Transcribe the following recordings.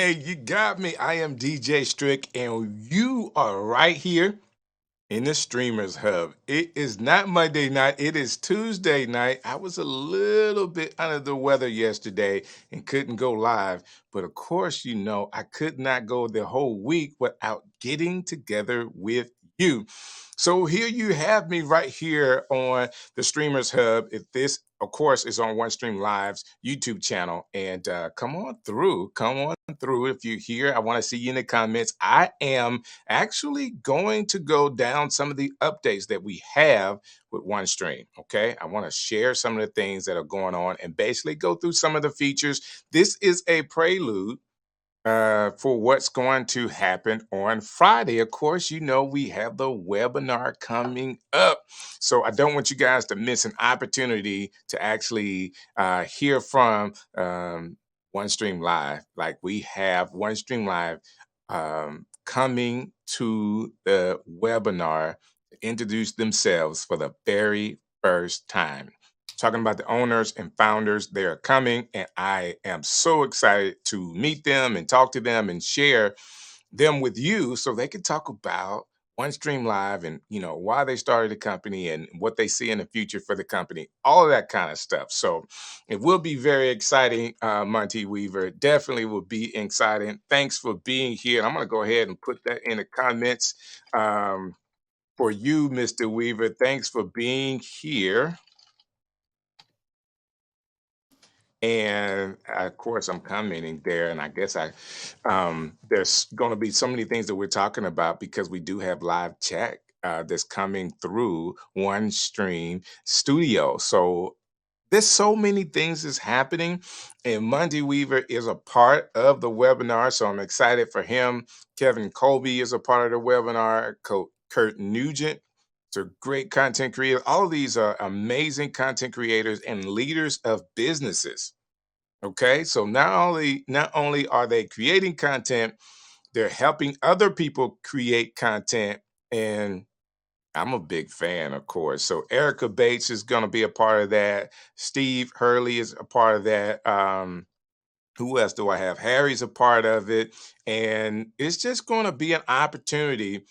Hey, you got me. I am DJ Strick, and you are right here in the Streamers Hub. It is not Monday night, it is Tuesday night. I was a little bit under the weather yesterday and couldn't go live. But of course, I could not go the whole week without getting together with you. So here you have me right here on the Streamers Hub. If this, of course, is on OneStream Live's YouTube channel. And come on through. Come on through. If you're here, I want to see you in the comments. I am actually going to go down some of the updates that we have with OneStream. Okay. I want to share some of the things that are going on and basically go through some of the features. This is a prelude for what's going to happen on Friday. Of course, we have the webinar coming up. So I don't want you guys to miss an opportunity to actually hear from OneStream Live. Like we have OneStream Live coming to the webinar to introduce themselves for the very first time. Talking about the owners and founders, they are coming, and I am so excited to meet them and talk to them and share them with you so they can talk about OneStream Live and why they started the company and what they see in the future for the company, all of that kind of stuff. So it will be very exciting, Monty Weaver. Definitely will be exciting. Thanks for being here. I'm going to go ahead and put that in the comments for you, Mr. Weaver. Thanks for being here. And of course, I'm commenting there, and I guess there's going to be so many things that we're talking about because we do have live chat that's coming through OneStream Studio. So there's so many things that's happening, and Monty Weaver is a part of the webinar, so I'm excited for him. Kevin Colby is a part of the webinar. Kurt Nugent. It's a great content creator. All of these are amazing content creators and leaders of businesses. Okay, so not only are they creating content, they're helping other people create content, and I'm a big fan, of course. So Erica Bates is going to be a part of that. Steve Hurley is a part of that. Who else do I have? Harry's a part of it, and it's just going to be an opportunity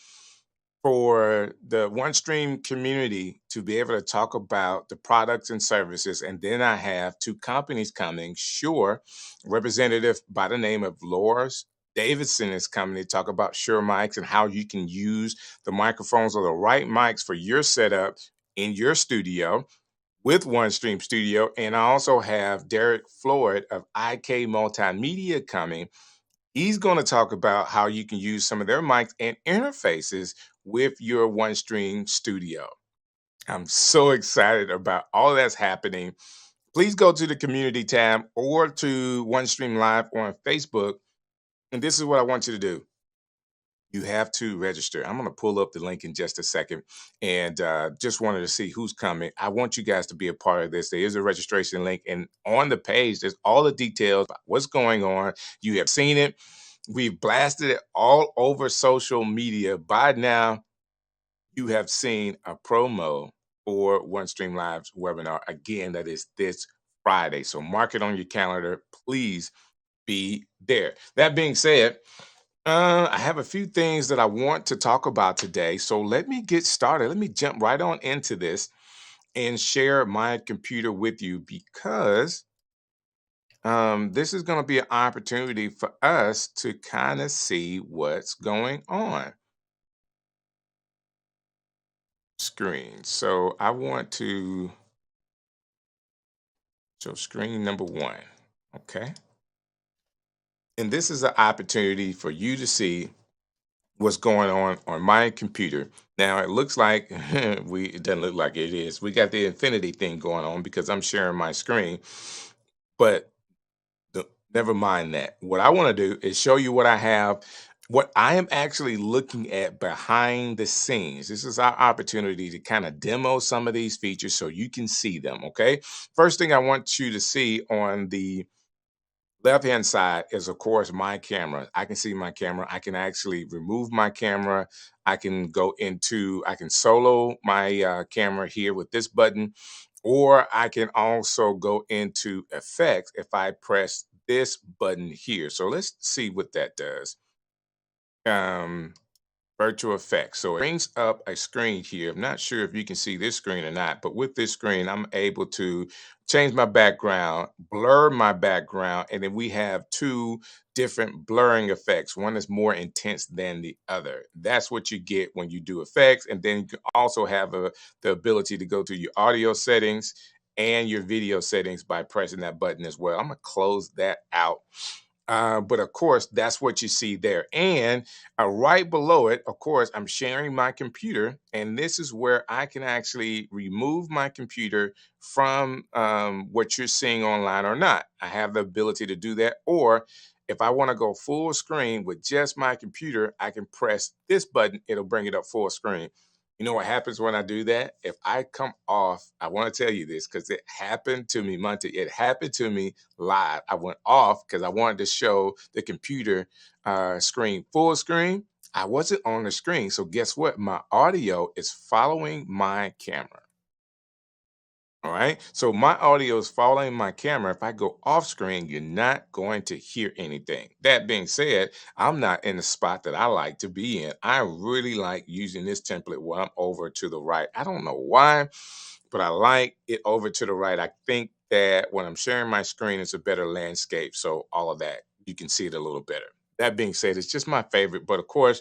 for the OneStream community to be able to talk about the products and services. And then I have two companies coming. Sure, representative by the name of Loris Davidson is coming to talk about Shure mics and how you can use the microphones or the right mics for your setup in your studio with OneStream Studio. And I also have Derek Floyd of IK Multimedia coming. He's going to talk about how you can use some of their mics and interfaces with your OneStream Studio. I'm so excited about all that's happening. Please go to the community tab or to OneStream Live on Facebook. And this is what I want you to do. You have to register. I'm going to pull up the link in just a second and just wanted to see who's coming. I want you guys to be a part of this. There is a registration link, and on the page, there's all the details about what's going on. You have seen it. We've blasted it all over social media. By now, you have seen a promo for OneStream Live's webinar. Again, that is this Friday. So mark it on your calendar. Please be there. That being said, I have a few things that I want to talk about today. So let me get started. Let me jump right on into this and share my computer with you because this is going to be an opportunity for us to kind of see what's going on. Screen. So I want to show screen number one. Okay. And this is an opportunity for you to see what's going on my computer. Now it looks like it doesn't look like it is. We got the infinity thing going on because I'm sharing my screen, but never mind that. What I want to do is show you what I have, what I am actually looking at behind the scenes. This is our opportunity to kind of demo some of these features so you can see them. Okay. First thing I want you to see on the left-hand side is, of course, my camera. I can see my camera. I can actually remove my camera. I can I can solo my camera here with this button, or I can also go into effects if I press this button here. So let's see what that does. Um, Virtual effects. So it brings up a screen here. I'm not sure if you can see this screen or not, but with this screen, I'm able to change my background, blur my background, and then we have two different blurring effects. One is more intense than the other. That's what you get when you do effects. And then you can also have the ability to go to your audio settings and your video settings by pressing that button as well. I'm going to close that out. But of course, that's what you see there. And right below it, of course, I'm sharing my computer. And this is where I can actually remove my computer from what you're seeing online or not. I have the ability to do that. Or if I want to go full screen with just my computer, I can press this button. It'll bring it up full screen. You know what happens when I do that? If I come off, I want to tell you this because it happened to me, Monty. It happened to me live. I went off because I wanted to show the computer screen full screen. I wasn't on the screen. So guess what? My audio is following my camera. All right. So my audio is following my camera. If I go off screen, you're not going to hear anything. That being said, I'm not in the spot that I like to be in. I really like using this template when I'm over to the right. I don't know why, but I like it over to the right. I think that when I'm sharing my screen, it's a better landscape. So all of that, you can see it a little better. That being said, it's just my favorite. But of course,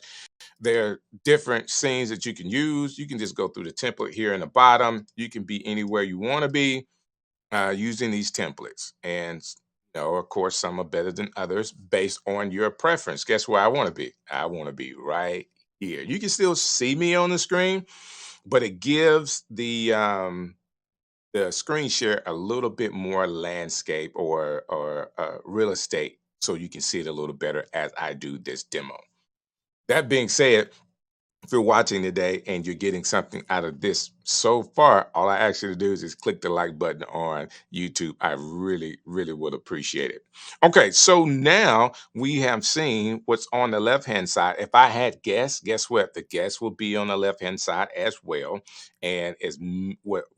there are different scenes that you can use. You can just go through the template here in the bottom. You can be anywhere you want to be using these templates. And of course, some are better than others based on your preference. Guess where I want to be? I want to be right here. You can still see me on the screen, but it gives the screen share a little bit more landscape or real estate, so you can see it a little better as I do this demo. That being said, if you're watching today and you're getting something out of this so far, all I ask you to do is just click the like button on YouTube. I really, really would appreciate it. Okay, so now we have seen what's on the left-hand side. If I had guests, guess what? The guests will be on the left-hand side as well. And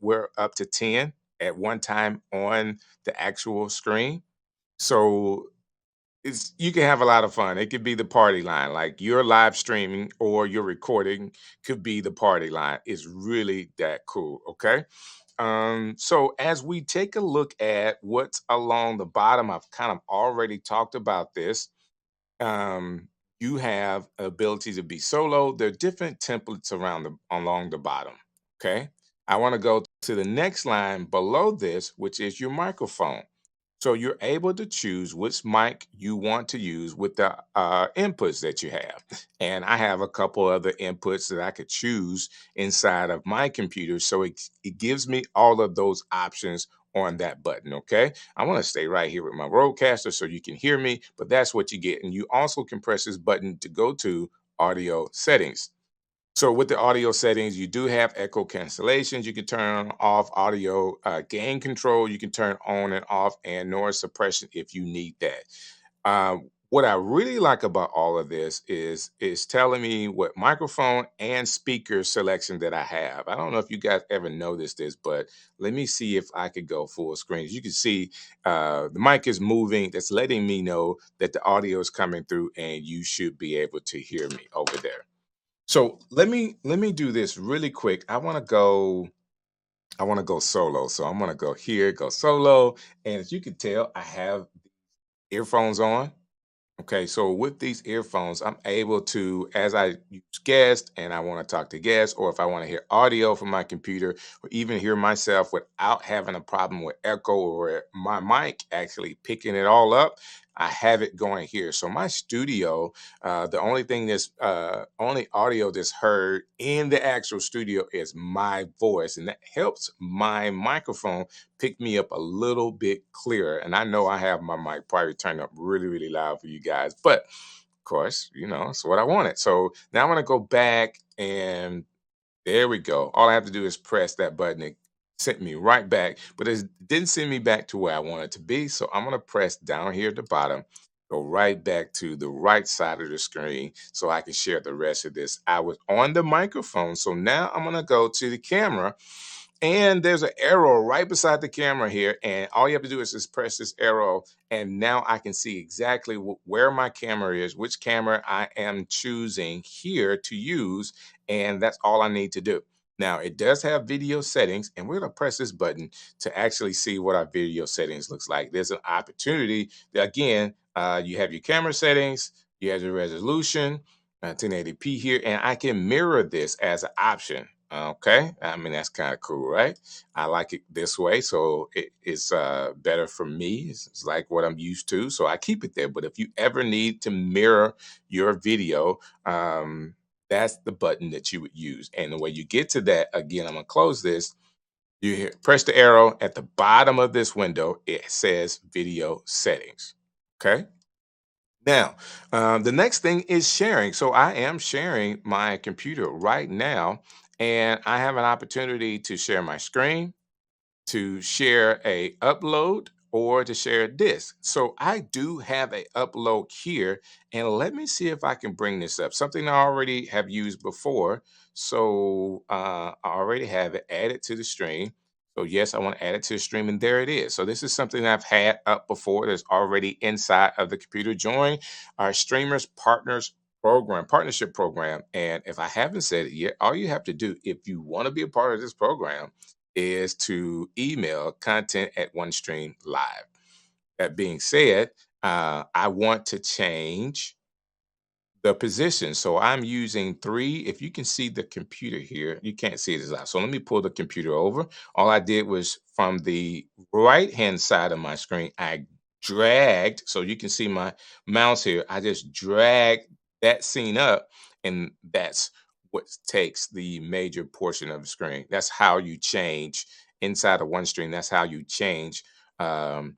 we're up to 10 at one time on the actual screen. So you can have a lot of fun. It could be the party line, like you're live streaming or you're recording could be the party line. It's really that cool. Okay. So as we take a look at what's along the bottom, I've kind of already talked about this. Um, you have ability to be solo. There are different templates around along the bottom. Okay. I want to go to the next line below this, which is your microphone. So you're able to choose which mic you want to use with the inputs that you have. And I have a couple other inputs that I could choose inside of my computer. So it gives me all of those options on that button. Okay. I want to stay right here with my roadcaster so you can hear me, but that's what you get. And you also can press this button to go to audio settings. So with the audio settings, you do have echo cancellations. You can turn on off audio gain control. You can turn on and off and noise suppression if you need that. What I really like about all of this is telling me what microphone and speaker selection that I have. I don't know if you guys ever noticed this, but let me see if I could go full screen. As you can see, the mic is moving. That's letting me know that the audio is coming through, and you should be able to hear me over there. So let me do this really quick. I want to go solo. So I'm gonna go here, go solo. And as you can tell, I have earphones on. Okay, so with these earphones, I'm able to, as I use guests and I want to talk to guests, or if I want to hear audio from my computer, or even hear myself without having a problem with echo or my mic actually picking it all up, I have it going here. So my studio, the only thing only audio that's heard in the actual studio is my voice, and that helps my microphone pick me up a little bit clearer. And I know I have my mic probably turned up really, really loud for you guys, but of course, it's what I wanted. So now I'm going to go back and there we go. All I have to do is press that button. It sent me right back, but it didn't send me back to where I wanted to be. So I'm going to press down here at the bottom, go right back to the right side of the screen so I can share the rest of this. I was on the microphone. So now I'm going to go to the camera And there's an arrow right beside the camera here, and all you have to do is just press this arrow, and now I can see exactly where my camera is, which camera I am choosing here to use, and that's all I need to do. Now, it does have video settings, and we're going to press this button to actually see what our video settings looks like. There's an opportunity that, again, you have your camera settings, you have your resolution, 1080p here, and I can mirror this as an option. Okay, I mean that's kind of cool, right? I like it this way, so it's better for me. It's like what I'm used to, so I keep it there. But if you ever need to mirror your video, that's the button that you would use. And the way you get to that, again, I'm gonna close this. Press the arrow at the bottom of this window. It says video settings. Okay. Now, the next thing is sharing. So I am sharing my computer right now, and I have an opportunity to share my screen, to share a upload, or to share a disk. So I do have a upload here, and let me see if I can bring this up. Something I already have used before. So I already have it added to the stream. So yes, I want to add it to the stream, and there it is. So this is something I've had up before that's already inside of the computer. Join our streamers partners program, partnership program. And if I haven't said it yet, all you have to do if you want to be a part of this program is to email content at OneStream Live. That being said, I want to change the position. So I'm using three. If you can see the computer here, you can't see it as loud. So let me pull the computer over. All I did was from the right hand side of my screen, I dragged, so you can see my mouse here. I just dragged that scene up, and that's what takes the major portion of the screen. That's how you change inside of OneStream. That's how you change um,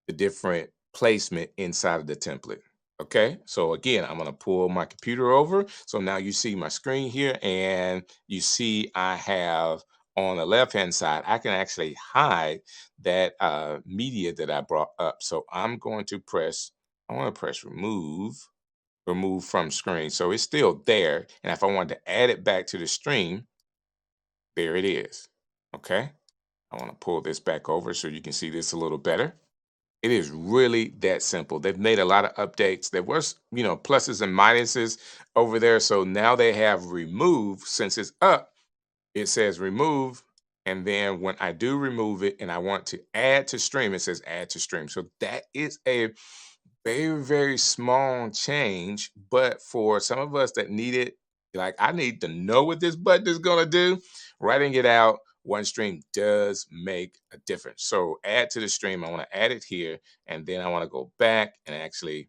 the different placement inside of the template. Okay, so again, I'm gonna pull my computer over. So now you see my screen here, and you see I have on the left hand side, I can actually hide that media that I brought up. So I'm going to press, I want to press remove, remove from screen. So it's still there. And if I wanted to add it back to the stream, there it is. Okay, I want to pull this back over so you can see this a little better. It is really that simple. They've made a lot of updates. There was, pluses and minuses over there. So now they have remove. Since it's up, it says remove. And then when I do remove it and I want to add to stream, it says add to stream. So that is a very, very small change. But for some of us that need it, like I need to know what this button is going to do, writing it out, OneStream does make a difference. So add to the stream. I want to add it here. And then I want to go back and actually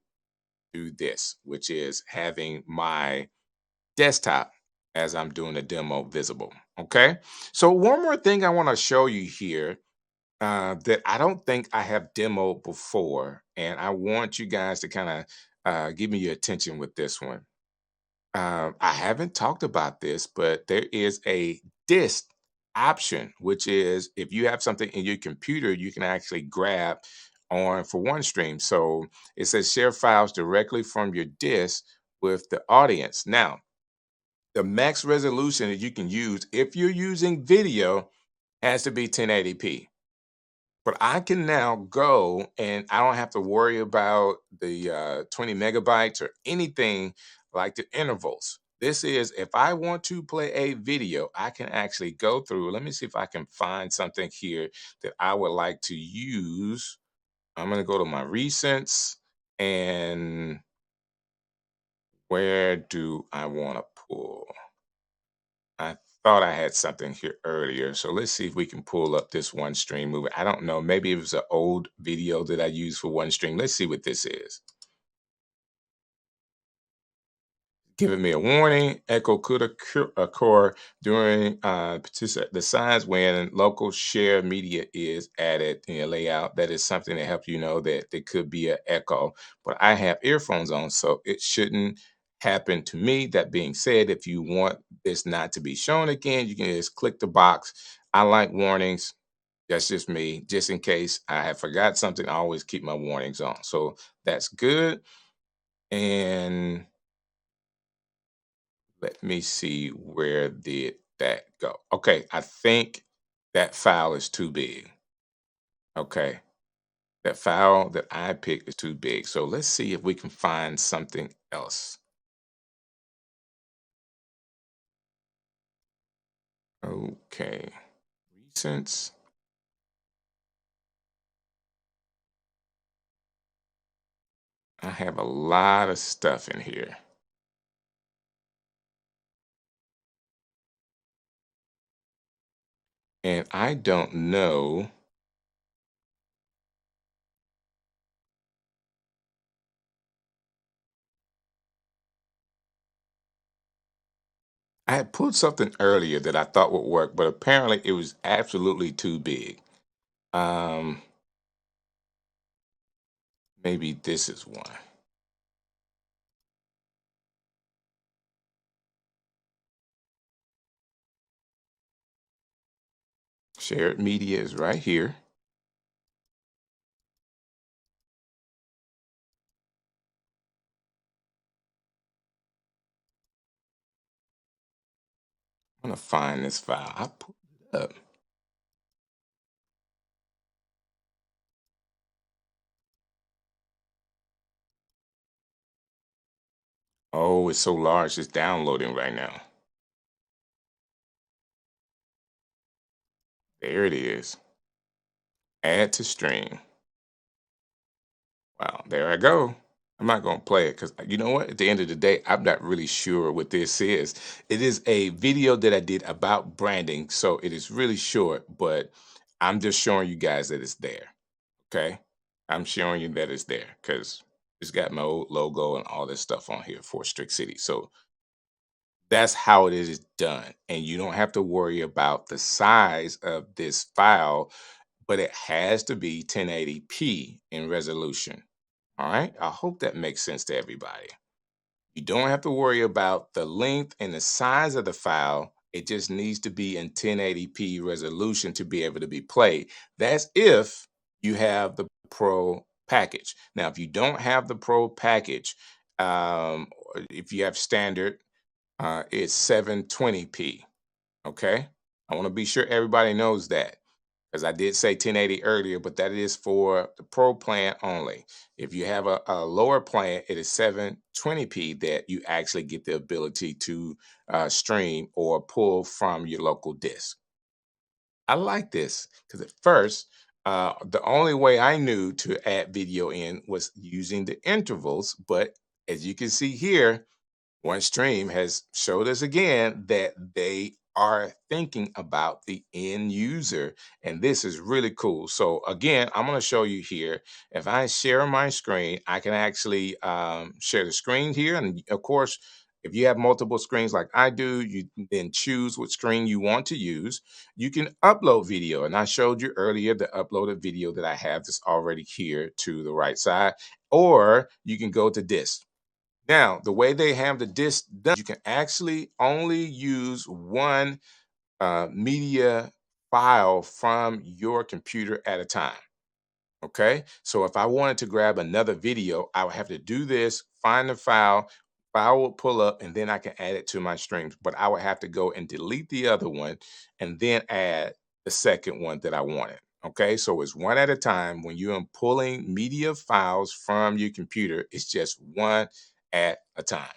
do this, which is having my desktop as I'm doing the demo visible. Okay. So one more thing I want to show you here that I don't think I have demoed before, and I want you guys to kind of give me your attention with this one. I haven't talked about this, but there is a disk option, which is if you have something in your computer, you can actually grab on for OneStream. So it says share files directly from your disk with the audience. Now, the max resolution that you can use if you're using video has to be 1080p. But I can now go and I don't have to worry about the 20 megabytes or anything like the intervals. This is if I want to play a video, I can actually go through. Let me see if I can find something here that I would like to use. I'm going to go to my recents, and where do I want to pull? I thought I had something here earlier. So let's see if we can pull up this one stream movie. I don't know. Maybe it was an old video that I used for one stream. Let's see what this is. Giving me a warning. Echo could occur during the signs when local share media is added in your layout. That is something to help you know that there could be an echo. But I have earphones on, so it shouldn't happen to me. That being said, if you want this not to be shown again, you can just click the box. I like warnings. That's just me. Just in case I have forgot something, I always keep my warnings on. So that's good. And let me see, where did that go? Okay, I think that file is too big. Okay. That file that I picked is too big. So let's see if we can find something else. Okay. Recents. I have a lot of stuff in here. And I don't know. I had pulled something earlier that I thought would work, but apparently it was absolutely too big. Um, Maybe this is one. Shared media is right here. I'm gonna find this file. I pulled it up. Oh, it's so large, it's downloading right now. There it is. Add to stream. Wow, there I go. I'm not gonna play it because you know what? At the end of the day, I'm not really sure what this is. It is a video that I did about branding, so it is really short, but I'm just showing you guys that it's there. Okay, I'm showing you that it's there because it's got my old logo and all this stuff on here for Strict City. So that's how it is done, and you don't have to worry about the size of this file, but it has to be 1080p in resolution. All right. I hope that makes sense to everybody. You don't have to worry about the length and the size of the file. It just needs to be in 1080p resolution to be able to be played. That's if you have the Pro package. Now, if you don't have the Pro package, or if you have standard, it's 720p. Okay. I want to be sure everybody knows that because I did say 1080 earlier, but that is for the pro plan only. If you have a lower plan, it is 720p that you actually get the ability to stream or pull from your local disk. I like this because at first, the only way I knew to add video in was using the intervals. But as you can see here, OneStream has showed us again that they are thinking about the end user, and this is really cool. So again, I'm going to show you here. If I share my screen, I can actually share the screen here, and of course, if you have multiple screens like I do, you can then choose what screen you want to use. You can upload video, and I showed you earlier the uploaded video that I have that's already here to the right side, or you can go to disk. Now, the way they have the disc done, you can actually only use one media file from your computer at a time. Okay. So if I wanted to grab another video, I would have to do this, find the file will pull up, and then I can add it to my streams. But I would have to go and delete the other one and then add the second one that I wanted. Okay. So it's one at a time. When you're pulling media files from your computer, it's just one at a time.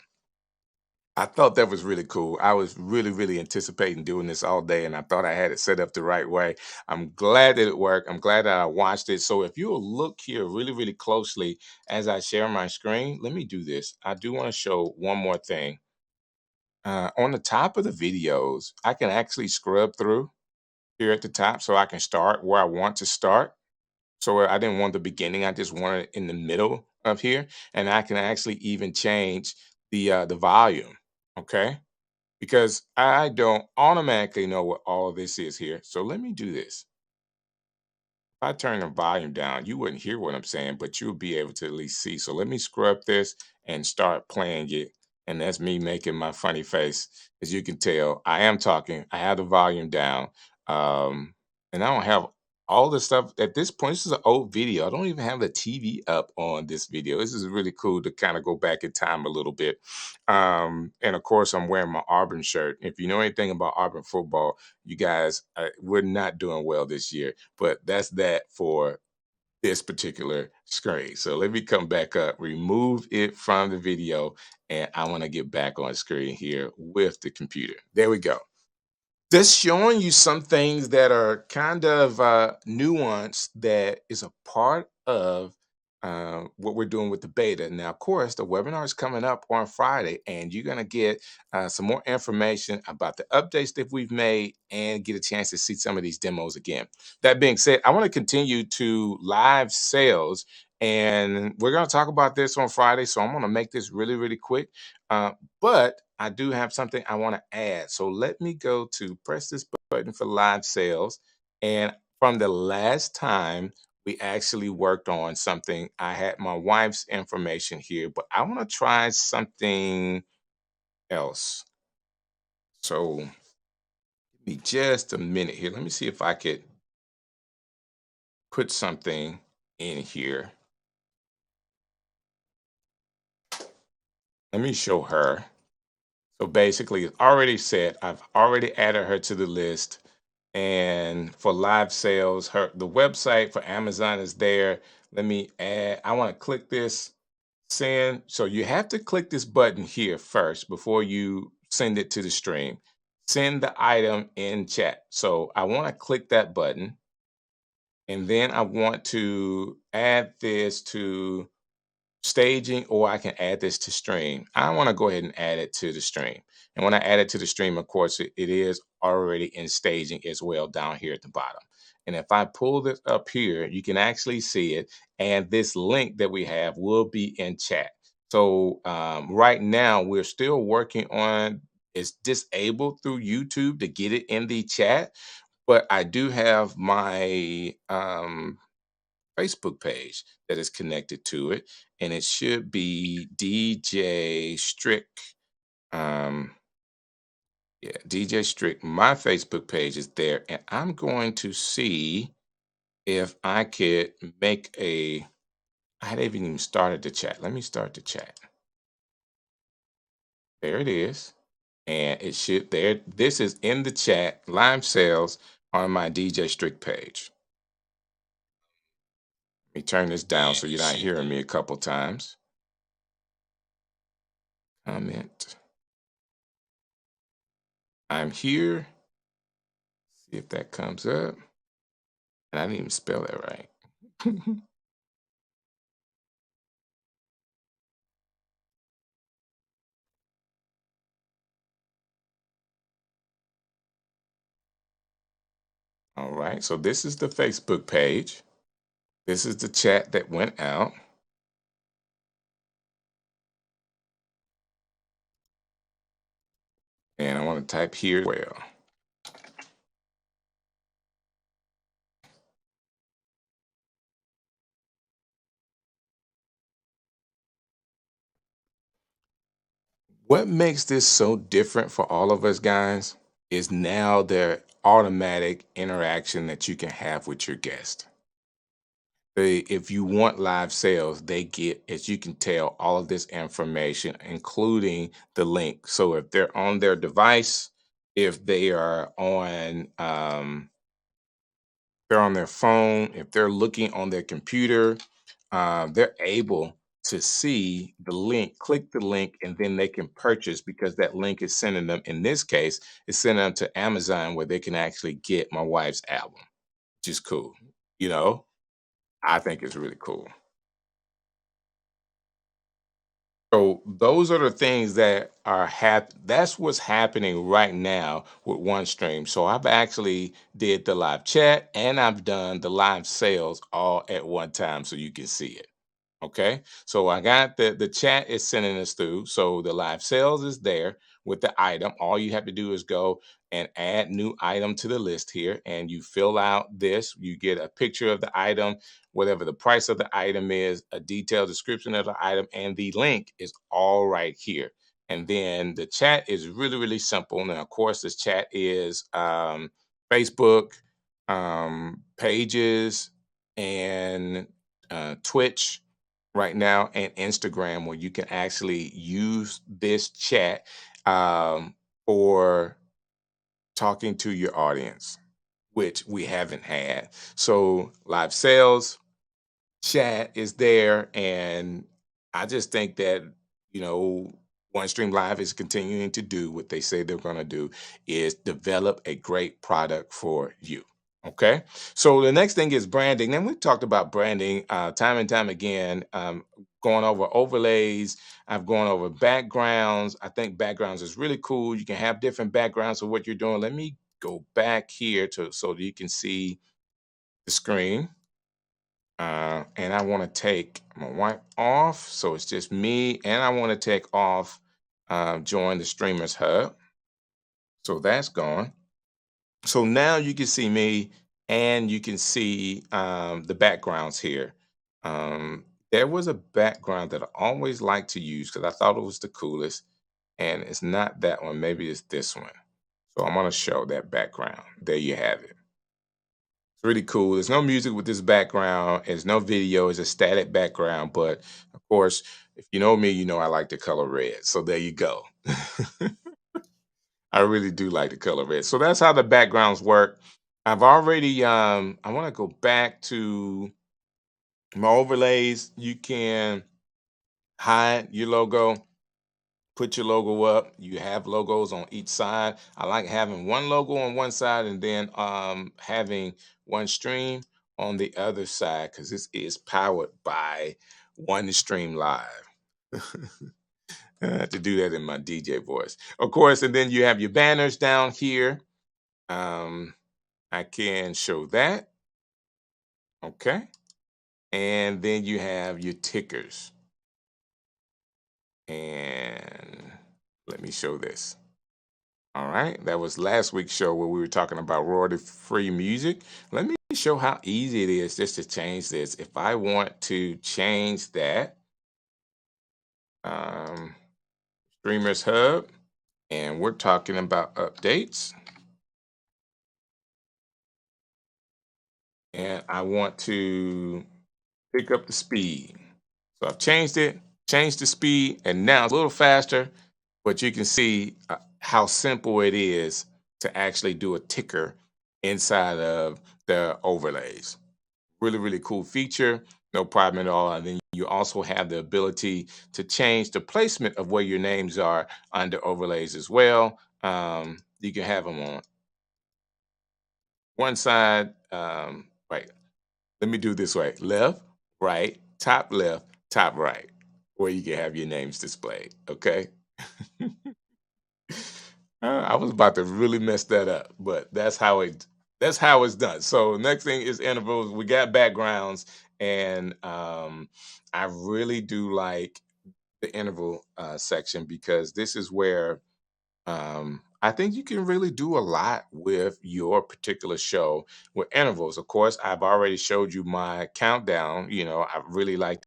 I thought that was really cool. I was really, really anticipating doing this all day, and I thought I had it set up the right way. I'm glad that it worked. I'm glad that I watched it. So if you'll look here really, really closely as I share my screen, let me do this. I do want to show one more thing. On the top of the videos, I can actually scrub through here at the top so I can start where I want to start. So I didn't want the beginning. I just wanted it in the middle of here, and I can actually even change the volume. Okay, because I don't automatically know what all of this is here. So let me do this. If I turn the volume down, you wouldn't hear what I'm saying, but you'll be able to at least see. So let me scrub this and start playing it. And that's me making my funny face. As you can tell, I am talking. I have the volume down. And I don't have all the stuff at this point. This is an old video. I don't even have the TV up on this video. This is really cool to kind of go back in time a little bit. And of course, I'm wearing my Auburn shirt. If you know anything about Auburn football, you guys, we're not doing well this year. But that's that for this particular screen. So let me come back up, remove it from the video, and I want to get back on screen here with the computer. There we go. Just showing you some things that are kind of nuanced that is a part of what we're doing with the beta. Now, of course, the webinar is coming up on Friday, and you're going to get some more information about the updates that we've made and get a chance to see some of these demos again. That being said, I want to continue to live sales, and we're going to talk about this on Friday. So I'm going to make this really, really quick. Uh, but I do have something I want to add. So let me go to press this button for live sales. And from the last time we actually worked on something, I had my wife's information here, but I want to try something else. So give me just a minute here. Let me see if I could put something in here. Let me show her. So basically, it's already set. I've already added her to the list. And for live sales, the website for Amazon is there. Let me add, I want to click this send. So you have to click this button here first before you send it to the stream. Send the item in chat. So I want to click that button. And then I want to add this to staging, or I can add this to stream. I want to go ahead and add it to the stream. And when I add it to the stream, of course, it is already in staging as well down here at the bottom. And if I pull this up here, you can actually see it. And this link that we have will be in chat. So right now, we're still working on it's disabled through YouTube to get it in the chat. But I do have my Facebook page that is connected to it, and it should be DJ Strick. Um, yeah, DJ Strick. My Facebook page is there, and I'm going to see if I could make a. I hadn't even started the chat. Let me start the chat. There it is, and it should there. This is in the chat. Live sales on my DJ Strick page. Let me turn this down so you're not hearing me a couple times. Comment. I'm here. See if that comes up. And I didn't even spell that right. All right. So this is the Facebook page. This is the chat that went out. And I want to type here well. What makes this so different for all of us guys is now the automatic interaction that you can have with your guest. If you want live sales, they get, as you can tell, all of this information, including the link. So if they're on their device, if they are on they're on their phone, if they're looking on their computer, they're able to see the link, click the link, and then they can purchase because that link is sending them, in this case, it's sending them to Amazon where they can actually get my wife's album, which is cool. You know, I think it's really cool. So those are the things that are that's what's happening right now with OneStream. So I've actually did the live chat and I've done the live sales all at one time so you can see it. Okay, so I got the chat is sending us through. So the live sales is there with the item. All you have to do is go and add new item to the list here, and you fill out this. You get a picture of the item, whatever the price of the item is, a detailed description of the item, and the link is all right here. And then the chat is really, really simple. Now, of course, this chat is Facebook. pages and Twitch right now and Instagram where you can actually use this chat for talking to your audience, which we haven't had. So live sales chat is there, and I just think that you know OneStream Live is continuing to do what they say they're going to do is develop a great product for you. Okay, so the next thing is branding. Then we talked about branding time and time again. Going over overlays, I've gone over backgrounds. I think backgrounds is really cool. You can have different backgrounds of what you're doing. Let me go back here to so that you can see the screen. And I want to take my wipe off, so it's just me, and I want to take off join the Streamers Hub. So that's gone. So now you can see me, and you can see the backgrounds here. There was a background that I always like to use because I thought it was the coolest, and it's not that one. Maybe it's this one. So I'm going to show that background. There you have it. It's really cool. There's no music with this background. There's no video. It's a static background. But of course, if you know me, you know I like the color red. So there you go. I really do like the color red. So that's how the backgrounds work. I've already I want to go back to my overlays. You can hide your logo, put your logo up. You have logos on each side. I like having one logo on one side and then having one stream on the other side because this is powered by OneStream Live. I have to do that in my DJ voice, of course. And then you have your banners down here. Um, I can show that. Okay. And then you have your tickers. And let me show this. All right, that was last week's show where we were talking about royalty-free music. Let me show how easy it is just to change this. If I want to change that, um, Streamers Hub, and we're talking about updates, and I want to pick up the speed. So I've changed it, changed the speed, and now it's a little faster, but you can see how simple it is to actually do a ticker inside of the overlays. Really, really cool feature. No problem at all. And then you also have the ability to change the placement of where your names are under overlays as well. You can have them on one side. Right. Let me do it this way: left, right, top right, where you can have your names displayed. Okay. I was about to really mess that up, but that's how it's done. So next thing is intervals. We got backgrounds, and I really do like the interval section because this is where I think you can really do a lot with your particular show with intervals. Of course, I've already showed you my countdown. I really like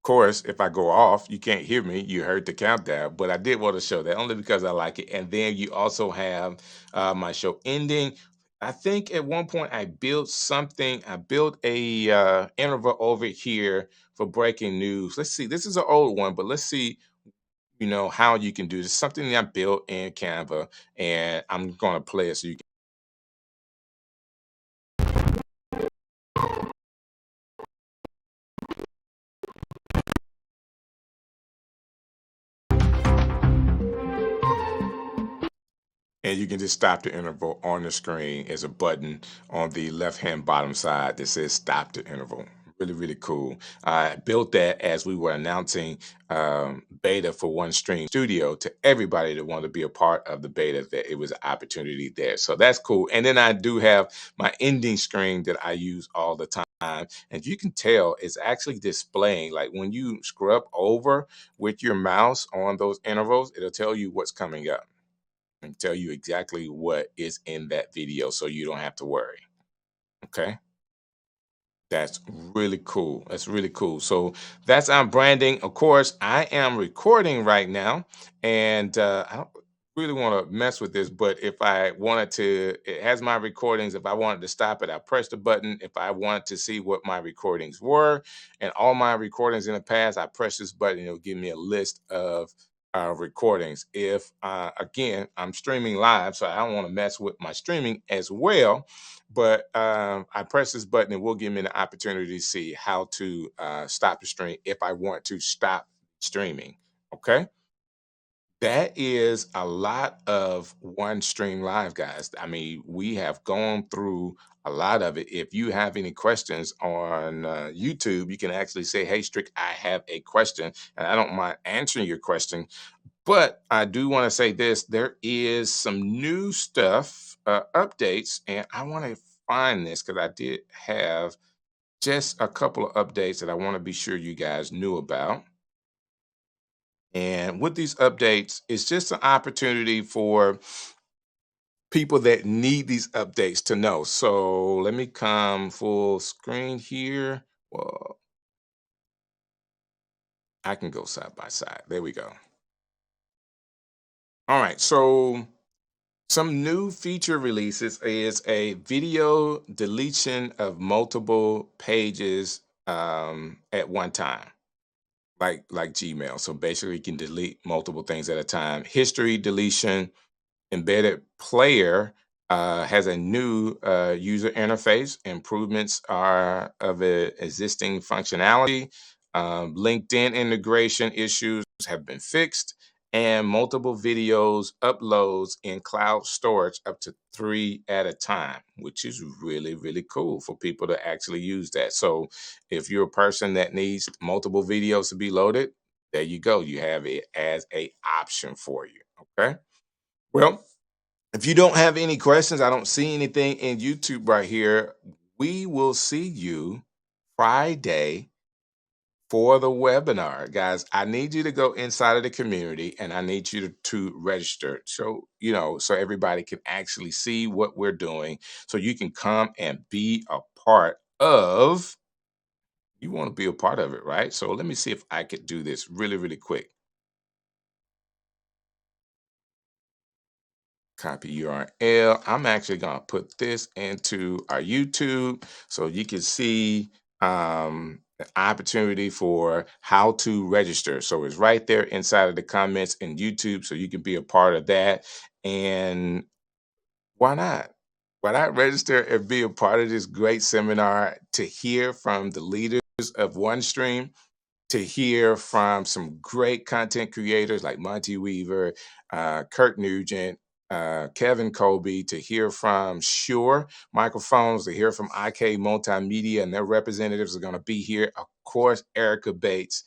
course, if I go off, you can't hear me. You heard the countdown, but I did want to show that only because I like it. And then you also have my show ending. I think at one point I built something. I built a interval over here for breaking news. Let's see. This is an old one, but let's see. How you can do this. Something that I built in Canva, and I'm going to play it so you can. And you can just stop the interval on the screen. There's a button on the left-hand bottom side that says stop the interval. Really, really cool. I built that as we were announcing beta for OneStream Studio to everybody that wanted to be a part of the beta, that it was an opportunity there. So that's cool. And then I do have my ending screen that I use all the time. And you can tell it's actually displaying, like when you scrub over with your mouse on those intervals, it'll tell you what's coming up and tell you exactly what is in that video so you don't have to worry. Okay. That's really cool. That's really cool. So that's our branding. Of course, I am recording right now, and really want to mess with this, but if I wanted to, it has my recordings. If I wanted to stop it, I press the button. If I wanted to see what my recordings were and all my recordings in the past, I press this button. It'll give me a list of recordings. If again, I'm streaming live, so I don't want to mess with my streaming as well. But I press this button, it will give me the opportunity to see how to stop the stream if I want to stop streaming. Okay. That is a lot of one stream live, guys. I mean, we have gone through a lot of it. If you have any questions on YouTube, you can actually say, "Hey, Strick, I have a question," and I don't mind answering your question. But I do want to say this: there is some new stuff, updates, and I want to find this because I did have just a couple of updates that I want to be sure you guys knew about. And with these updates, it's just an opportunity for people that need these updates to know. So let me come full screen here. Well, I can go side by side. There we go. All right. So some new feature releases is a video deletion of multiple pages at one time, like Gmail. So basically, you can delete multiple things at a time. History deletion. Embedded Player has a new user interface. Improvements are of existing functionality. LinkedIn integration issues have been fixed, and multiple videos uploads in cloud storage up to three at a time, which is really, really cool for people to actually use that. So, if you're a person that needs multiple videos to be loaded, there you go. You have it as a option for you. Okay. Well, if you don't have any questions, I don't see anything in YouTube right here. We will see you Friday for the webinar. Guys, I need you to go inside of the community and I need you to register. So, so everybody can actually see what we're doing. So you can come and be a part of, you want to be a part of it, right? So let me see if I could do this really, really quick. Copy URL. I'm actually going to put this into our YouTube so you can see the opportunity for how to register. So it's right there inside of the comments in YouTube, so you can be a part of that. And why not? Why not register and be a part of this great seminar to hear from the leaders of OneStream, to hear from some great content creators like Monty Weaver, Kurt Nugent, Kevin Colby, to hear from Shure Microphones, to hear from IK Multimedia, and their representatives are going to be here. Of course, Erica Bates,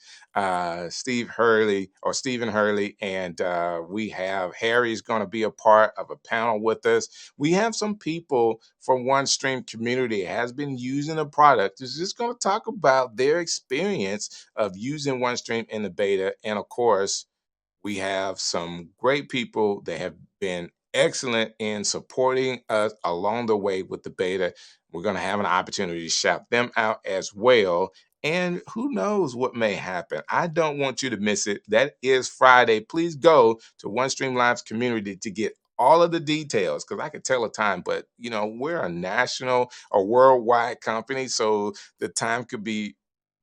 Stephen Hurley, and we have Harry's going to be a part of a panel with us. We have some people from OneStream community has been using the product. Is just going to talk about their experience of using OneStream in the beta. And of course, we have some great people that have been excellent in supporting us along the way with the beta. We're going to have an opportunity to shout them out as well. And who knows what may happen? I don't want you to miss it. That is Friday. Please go to OneStream Live's community to get all of the details because I could tell a time, but we're a national or worldwide company, so the time could be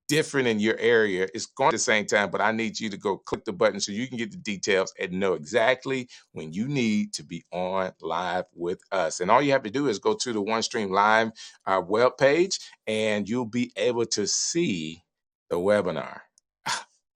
different in your area. It's going at the same time, but I need you to go click the button so you can get the details and know exactly when you need to be on live with us. And all you have to do is go to the OneStream Live web page and you'll be able to see the webinar.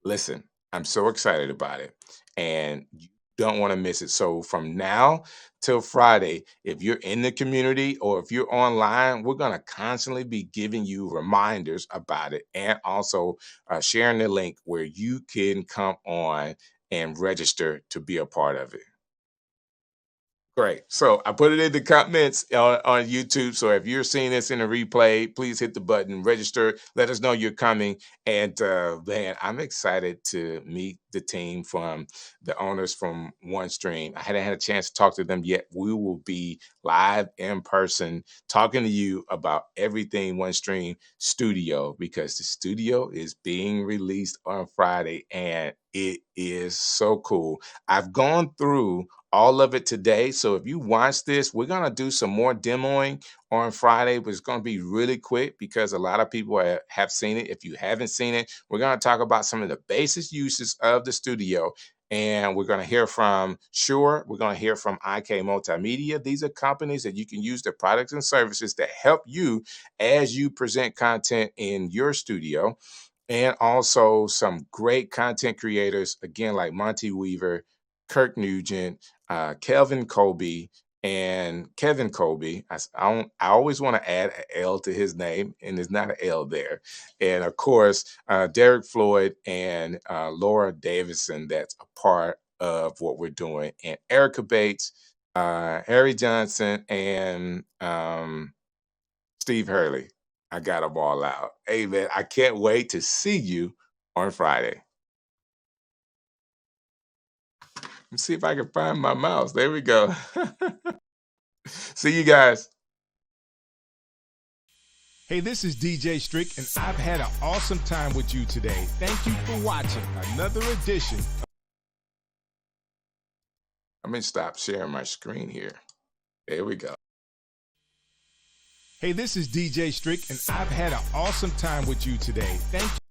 Listen, I'm so excited about it. And you don't want to miss it. So from now till Friday, if you're in the community or if you're online, we're going to constantly be giving you reminders about it and also sharing the link where you can come on and register to be a part of it. Great. So I put it in the comments on YouTube. So if you're seeing this in a replay, please hit the button, register, let us know you're coming. And man, I'm excited to meet the team from the owners from OneStream. I hadn't had a chance to talk to them yet. We will be live in person talking to you about everything OneStream Studio because the studio is being released on Friday and it is so cool. I've gone through all of it today. So if you watch this, we're going to do some more demoing on Friday, but it's going to be really quick because a lot of people have seen it. If you haven't seen it, we're going to talk about some of the basic uses of the studio. And we're going to hear from Shure. We're going to hear from IK Multimedia. These are companies that you can use their products and services that help you as you present content in your studio. And also some great content creators, again, like Monty Weaver, Kirk Nugent, Kelvin Colby, and Kevin Colby. I always want to add an L to his name, and there's not an L there. And of course, Derek Floyd and Laura Davison, that's a part of what we're doing. And Erica Bates, Harry Johnson, and Steve Hurley. I got them all out. Hey, man, I can't wait to see you on Friday. Let me see if I can find my mouse. There we go. See you guys. Hey, this is DJ Strick, and I've had an awesome time with you today. Thank you for watching another edition. I'm going to stop sharing my screen here. There we go. Hey, this is DJ Strick, and I've had an awesome time with you today. Thank you.